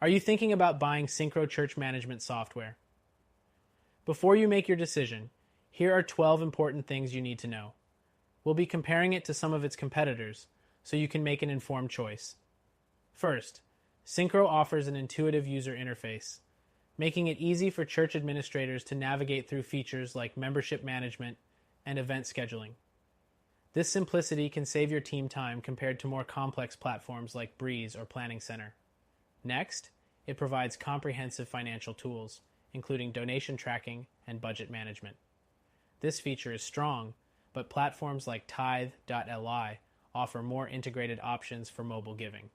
Are you thinking about buying Synchro church management software? Before you make your decision, here are 12 important things you need to know. We'll be comparing it to some of its competitors, so you can make an informed choice. First, Synchro offers an intuitive user interface, making it easy for church administrators to navigate through features like membership management and event scheduling. This simplicity can save your team time compared to more complex platforms like Breeze or Planning Center. Next, it provides comprehensive financial tools, including donation tracking and budget management. This feature is strong, but platforms like Tithe.li offer more integrated options for mobile giving.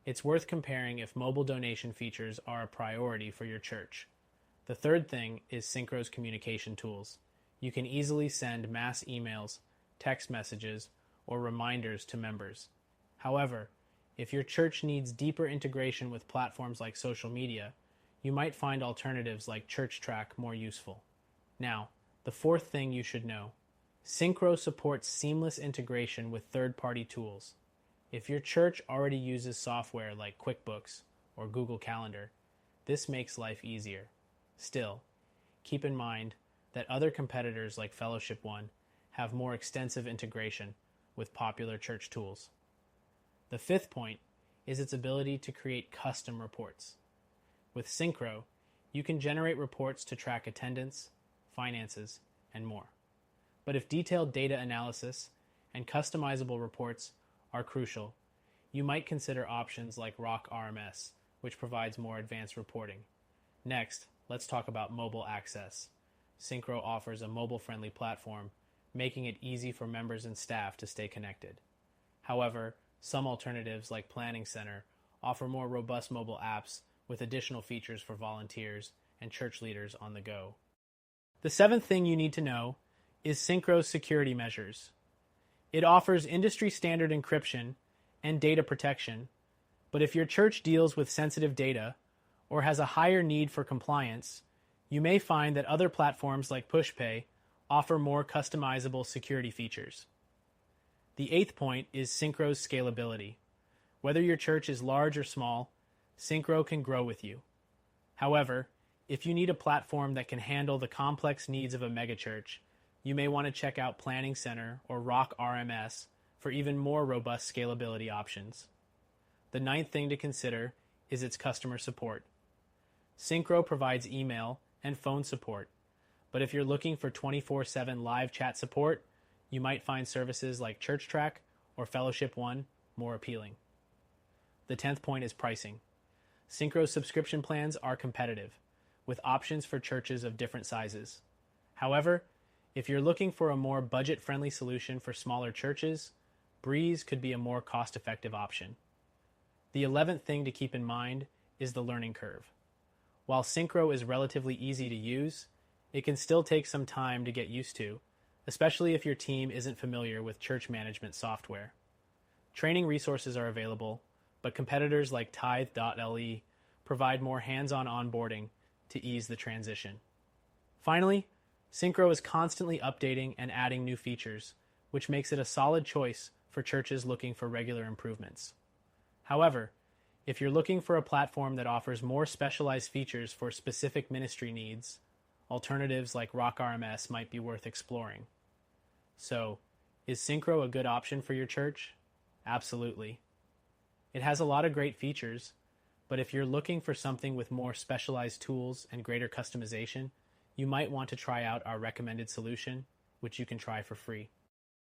It's worth comparing if mobile donation features are a priority for your church. The third thing is Synchro's communication tools. You can easily send mass emails, text messages, or reminders to members. However, if your church needs deeper integration with platforms like social media, you might find alternatives like ChurchTrack more useful. Now, the fourth thing you should know. Synchro supports seamless integration with third-party tools. If your church already uses software like QuickBooks or Google Calendar, this makes life easier. Still, keep in mind that other competitors like Fellowship One have more extensive integration with popular church tools. The fifth point is its ability to create custom reports. With Synchro, you can generate reports to track attendance, finances, and more. But if detailed data analysis and customizable reports are crucial, you might consider options like Rock RMS, which provides more advanced reporting. Next, let's talk about mobile access. Synchro offers a mobile-friendly platform, making it easy for members and staff to stay connected. However, some alternatives like Planning Center offer more robust mobile apps with additional features for volunteers and church leaders on the go. The seventh thing you need to know is Synchro's security measures. It offers industry-standard encryption and data protection, but if your church deals with sensitive data or has a higher need for compliance, you may find that other platforms like PushPay offer more customizable security features. The eighth point is Synchro's scalability. Whether your church is large or small, Synchro can grow with you. However, if you need a platform that can handle the complex needs of a megachurch, you may want to check out Planning Center or Rock RMS for even more robust scalability options. The ninth thing to consider is its customer support. Synchro provides email and phone support, but if you're looking for 24/7 live chat support, you might find services like ChurchTrack or Fellowship One more appealing. The 10th point is pricing. Synchro's subscription plans are competitive, with options for churches of different sizes. However, if you're looking for a more budget-friendly solution for smaller churches, Breeze could be a more cost-effective option. The 11th thing to keep in mind is the learning curve. While Synchro is relatively easy to use, it can still take some time to get used to, especially if your team isn't familiar with church management software. Training resources are available, but competitors like Tithe.li provide more hands-on onboarding to ease the transition. Finally, Synchro is constantly updating and adding new features, which makes it a solid choice for churches looking for regular improvements. However, if you're looking for a platform that offers more specialized features for specific ministry needs, alternatives like Rock RMS might be worth exploring. So, is Synchro a good option for your church? Absolutely. It has a lot of great features, but if you're looking for something with more specialized tools and greater customization, you might want to try out our recommended solution, which you can try for free.